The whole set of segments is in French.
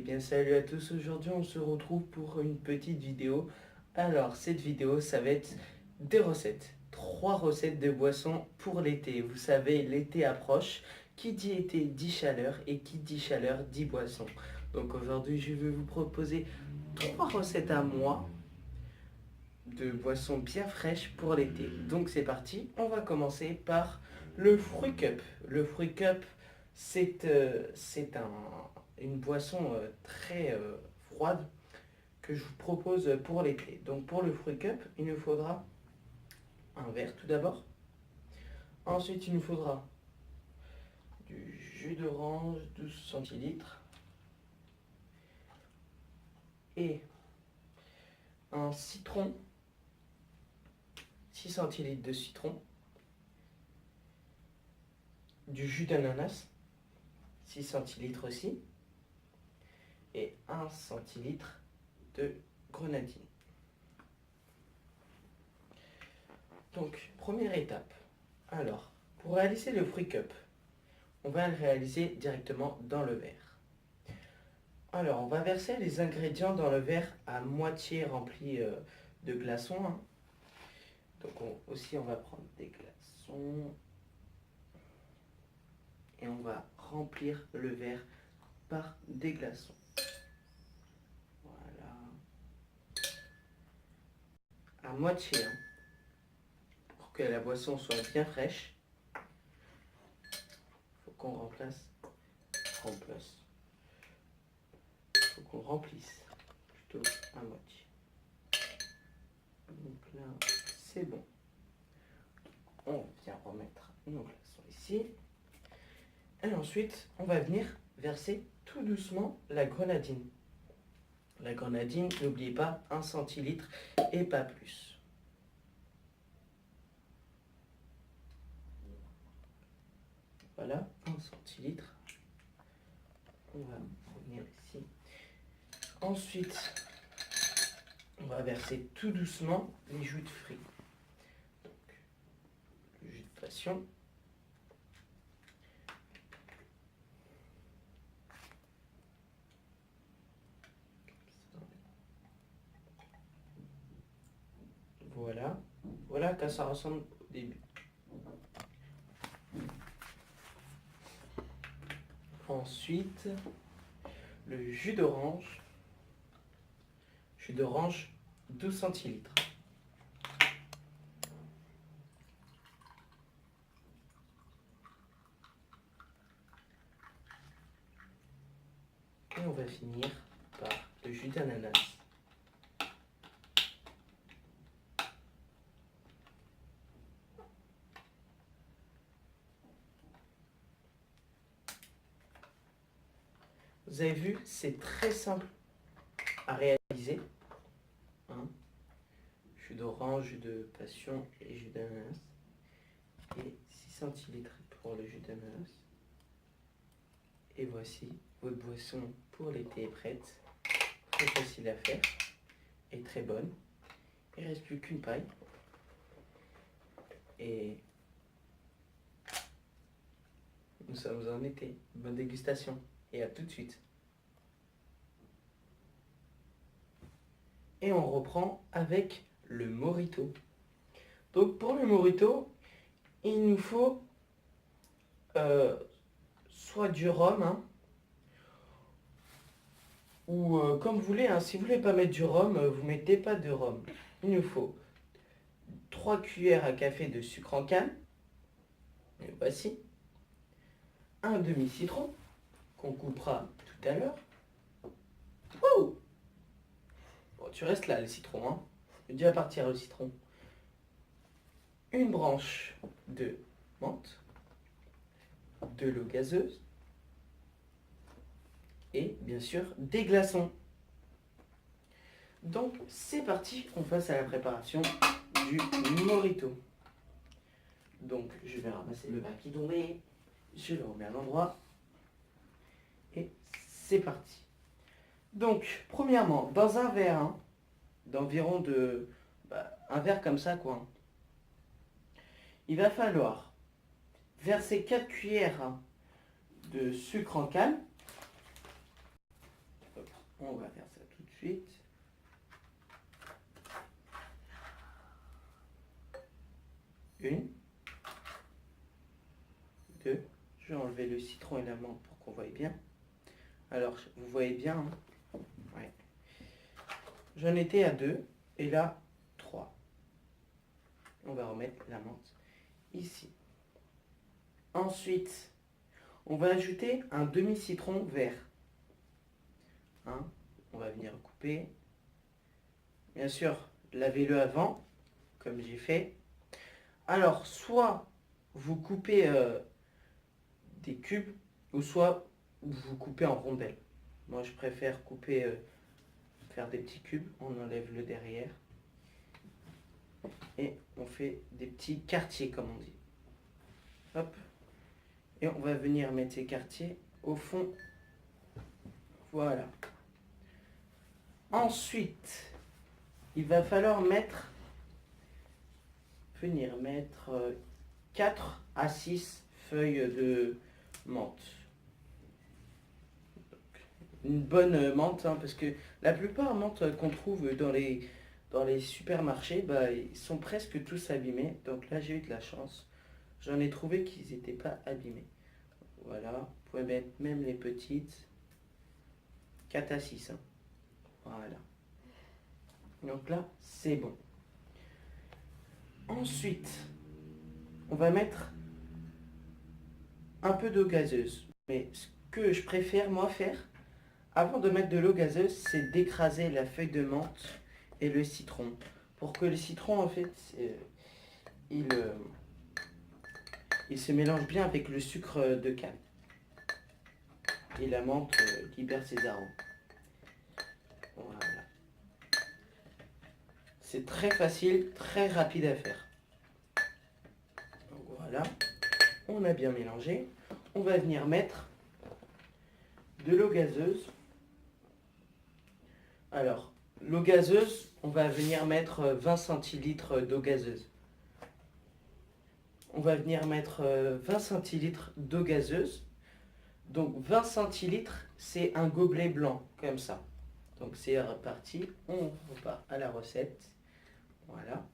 bien salut à tous, aujourd'hui on se retrouve pour une petite vidéo. Alors cette vidéo ça va être des recettes, 3 recettes de boissons pour l'été. Vous savez l'été approche, qui dit été dit chaleur et qui dit chaleur dit boisson. Donc aujourd'hui je vais vous proposer 3 recettes à moi de boissons bien fraîches pour l'été. Donc c'est parti, on va commencer par le Fruit Cup. Le Fruit Cup une boisson très froide que je vous propose pour l'été. Donc pour le Fruit Cup, il nous faudra un verre tout d'abord. Ensuite, il nous faudra du jus d'orange 12 centilitres et un citron, 6 centilitres de citron, du jus d'ananas, 6 centilitres aussi, et 1 centilitre de grenadine. Donc, première étape. Alors, pour réaliser le Fruit Cup, on va le réaliser directement dans le verre. Alors, on va verser les ingrédients dans le verre à moitié rempli de glaçons. Donc, on va prendre des glaçons et on va remplir le verre par des glaçons. Voilà. À moitié, pour que la boisson soit bien fraîche. Faut qu'on remplisse plutôt à moitié. Donc là, c'est bon. On vient remettre nos glaçons ici. Et ensuite, on va venir verser tout doucement la grenadine. La grenadine, n'oubliez pas, 1 centilitre et pas plus. Voilà, 1 centilitre. On va revenir ici. Ensuite, on va verser tout doucement les jus de fruits. Donc, le jus de passion. Voilà, voilà que ça ressemble au début. Ensuite, le jus d'orange. Jus d'orange, 12 centilitres. Et on va finir par le jus d'ananas. Vous avez vu, c'est très simple à réaliser. Jus d'orange, jus de passion et jus d'ananas. Et 6 centilitres pour le jus d'ananas. Et voici, votre boisson pour l'été est prête. Très facile à faire et très bonne. Il ne reste plus qu'une paille. Et nous sommes en été. Bonne dégustation et à tout de suite. Et on reprend avec le mojito. Donc pour le mojito, il nous faut soit du rhum, ou comme vous voulez, si vous voulez pas mettre du rhum, vous mettez pas de rhum. Il nous faut 3 cuillères à café de sucre en canne. Et voici. Un demi-citron qu'on coupera tout à l'heure. Wouh! Bon, tu restes là, le citron. Je vais déjà partir le citron. Une branche de menthe, de l'eau gazeuse et bien sûr des glaçons. Donc c'est parti, on passe à la préparation du mojito. Donc je vais ramasser le papier tombé, je le remets à l'endroit et c'est parti. Donc premièrement, dans un verre d'environ un verre comme ça quoi, il va falloir verser 4 cuillères de sucre en canne. Hop. On va faire ça tout de suite. Une. Deux. Je vais enlever le citron et la menthe pour qu'on voie bien. Alors, vous voyez bien, hein? Ouais. J'en étais à 2 et là 3. On va remettre la menthe ici. Ensuite, on va ajouter un demi-citron vert. Hein? On va venir couper. Bien sûr, lavez-le avant, comme j'ai fait. Alors, soit vous coupez des cubes, ou soit vous coupez en rondelles. Moi, je préfère couper, faire des petits cubes. On enlève le derrière. Et on fait des petits quartiers, comme on dit. Hop. Et on va venir mettre ces quartiers au fond. Voilà. Ensuite, il va falloir venir mettre 4 à 6 feuilles de menthe. Une bonne menthe, hein, parce que la plupart menthes qu'on trouve dans les supermarchés, bah, ils sont presque tous abîmés. Donc là, j'ai eu de la chance. J'en ai trouvé qu'ils n'étaient pas abîmés. Voilà, vous pouvez mettre même les petites. 4 à 6. Hein. Voilà. Donc là, c'est bon. Ensuite, on va mettre un peu d'eau gazeuse. Mais ce que je préfère, moi, faire, avant de mettre de l'eau gazeuse, c'est d'écraser la feuille de menthe et le citron. Pour que le citron, en fait, il se mélange bien avec le sucre de canne. Et la menthe libère ses arômes. Voilà. C'est très facile, très rapide à faire. Donc voilà, on a bien mélangé. On va venir mettre de l'eau gazeuse. Alors, l'eau gazeuse, on va venir mettre 20 centilitres d'eau gazeuse. On va venir mettre 20 centilitres d'eau gazeuse. Donc 20 centilitres, c'est un gobelet blanc, comme ça. Donc c'est reparti, on repart à la recette. Voilà.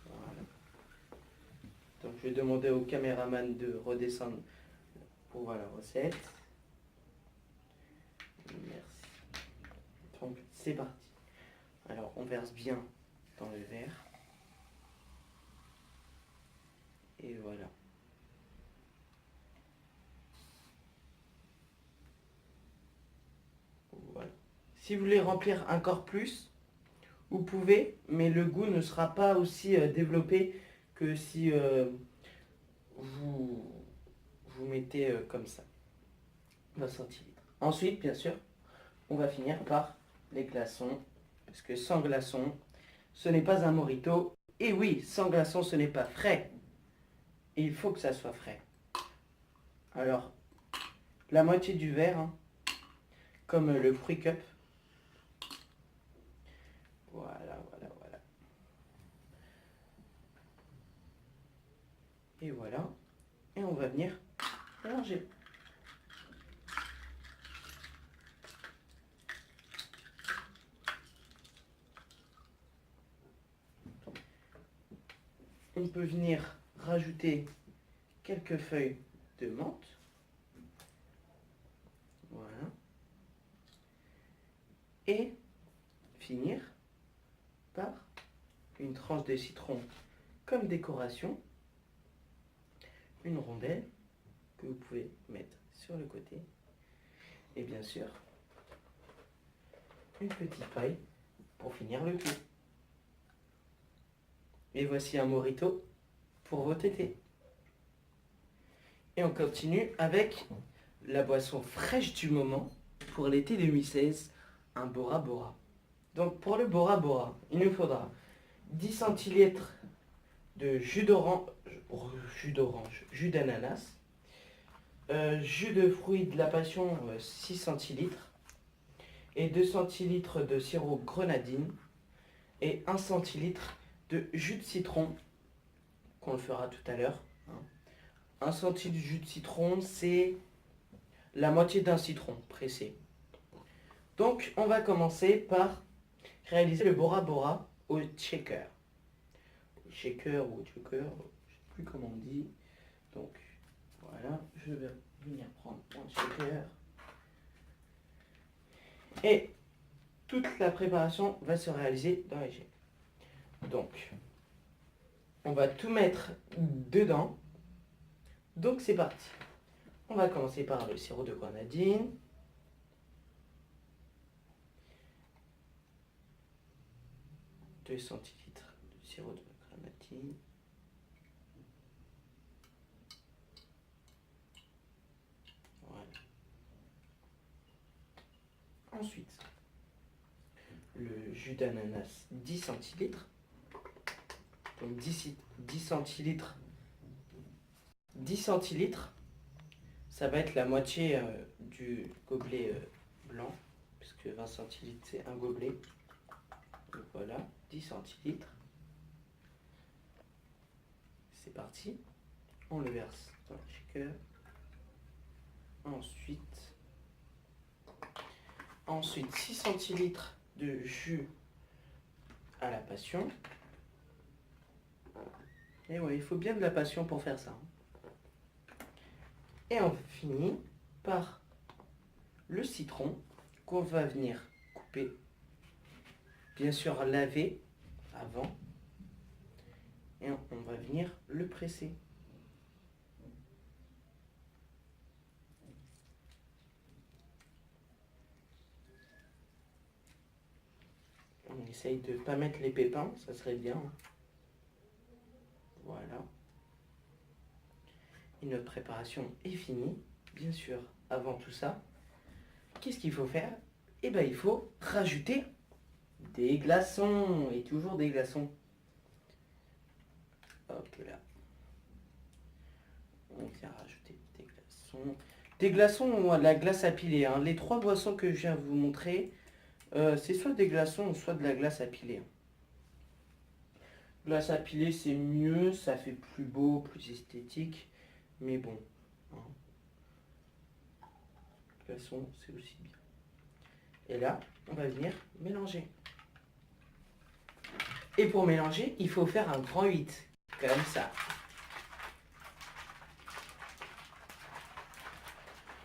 Voilà. Donc je vais demander au caméraman de redescendre pour voir la recette. Merci. Donc c'est parti. Alors on verse bien dans le verre. Et voilà. Voilà. Si vous voulez remplir encore plus, vous pouvez, mais le goût ne sera pas aussi développé que si vous mettez comme ça, 20 centilitres. Ensuite, bien sûr, on va finir par les glaçons, parce que sans glaçons, ce n'est pas un mojito. Et oui, sans glaçons, ce n'est pas frais. Et il faut que ça soit frais. Alors, la moitié du verre, hein, comme le fruit cup. Voilà, voilà, voilà. Et voilà. Et on va venir mélanger. On peut venir rajouter quelques feuilles de menthe. Voilà. Et finir par une tranche de citron comme décoration. Une rondelle que vous pouvez mettre sur le côté. Et bien sûr, une petite paille pour finir le tout. Et voici un mojito pour votre été. Et on continue avec la boisson fraîche du moment pour l'été 2016, un Bora Bora. Donc pour le Bora Bora, il nous faudra 10 centilitres de jus d'orange, jus d'ananas, jus de fruits de la passion 6 centilitres et 2 centilitres de sirop grenadine et 1 centilitre de jus de citron qu'on le fera tout à l'heure. 1 centilitre de jus de citron, c'est la moitié d'un citron pressé. Donc, on va commencer par réaliser le Bora Bora au shaker. Shaker ou shaker, je ne sais plus comment on dit. Donc, voilà, je vais venir prendre mon shaker. Et toute la préparation va se réaliser dans les gels. Donc, on va tout mettre dedans. Donc, c'est parti. On va commencer par le sirop de grenadine. « 2 centilitres de sirop de grenadine. Voilà. Ensuite, le jus d'ananas 10 centilitres. Donc 10 centilitres. 10 centilitres, ça va être la moitié du gobelet blanc, puisque 20 centilitres c'est un gobelet. Donc voilà, 10 centilitres. C'est parti. On le verse dans le shaker. Ensuite 6 centilitres de jus à la passion. Et ouais, il faut bien de la passion pour faire ça. Et on finit par le citron qu'on va venir couper. Bien sûr laver avant. Et on va venir le presser. On essaye de ne pas mettre les pépins, ça serait bien. Voilà. Et notre préparation est finie. Bien sûr, avant tout ça, qu'est-ce qu'il faut faire? Eh bien, il faut rajouter des glaçons. Et toujours des glaçons. Hop là. On vient rajouter des glaçons. Des glaçons ou de la glace à piler. Hein. Les 3 boissons que je viens de vous montrer, c'est soit des glaçons, soit de la glace à piler. Glace à piler, c'est mieux, ça fait plus beau, plus esthétique. Mais bon, hein. Glaçon, c'est aussi bien. Et là, on va venir mélanger. Et pour mélanger, il faut faire un grand 8, comme ça.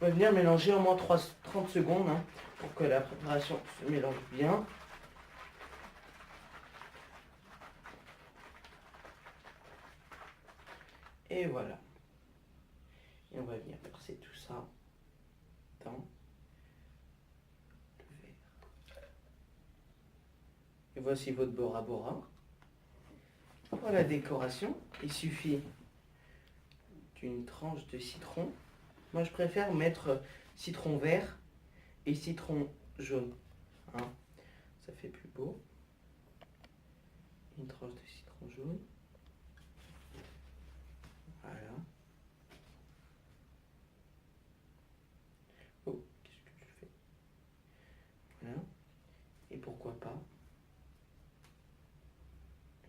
On va venir mélanger au moins 30 secondes hein, pour que la préparation se mélange bien. Et voilà. Et on va venir verser tout ça dans le verre. Et voici votre Bora Bora. Pour la décoration, il suffit d'une tranche de citron. Moi, je préfère mettre citron vert et citron jaune. Hein, ça fait plus beau. Une tranche de citron jaune. Voilà. Oh, qu'est-ce que je fais? Voilà. Et pourquoi pas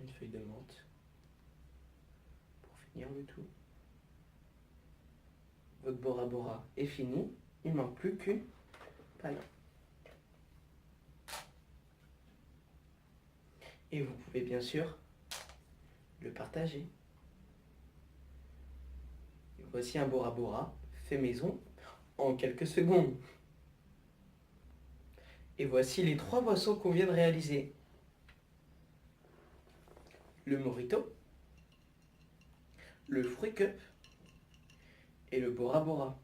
une feuille de menthe pour finir le tout. Votre Bora Bora est fini. Il ne manque plus qu'une paille. Et vous pouvez bien sûr le partager. Et voici un Bora Bora fait maison en quelques secondes. Et voici les 3 boissons qu'on vient de réaliser. Le Mojito, le Fruit Cup et le Bora Bora.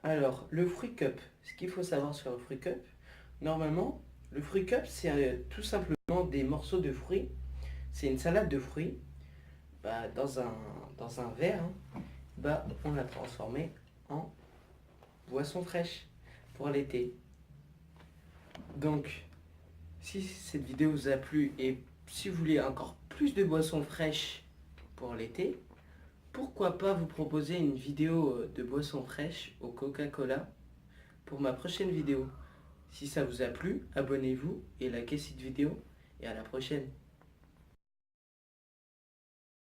Alors, le Fruit Cup, ce qu'il faut savoir sur le Fruit Cup, normalement, le Fruit Cup, c'est tout simplement des morceaux de fruits. C'est une salade de fruits. Dans un verre, hein, on l'a transformé en boisson fraîche pour l'été. Donc, si cette vidéo vous a plu et si vous voulez encore plus de boissons fraîches pour l'été, pourquoi pas vous proposer une vidéo de boissons fraîches au Coca-Cola pour ma prochaine vidéo. Si ça vous a plu, abonnez-vous et likez cette vidéo et à la prochaine.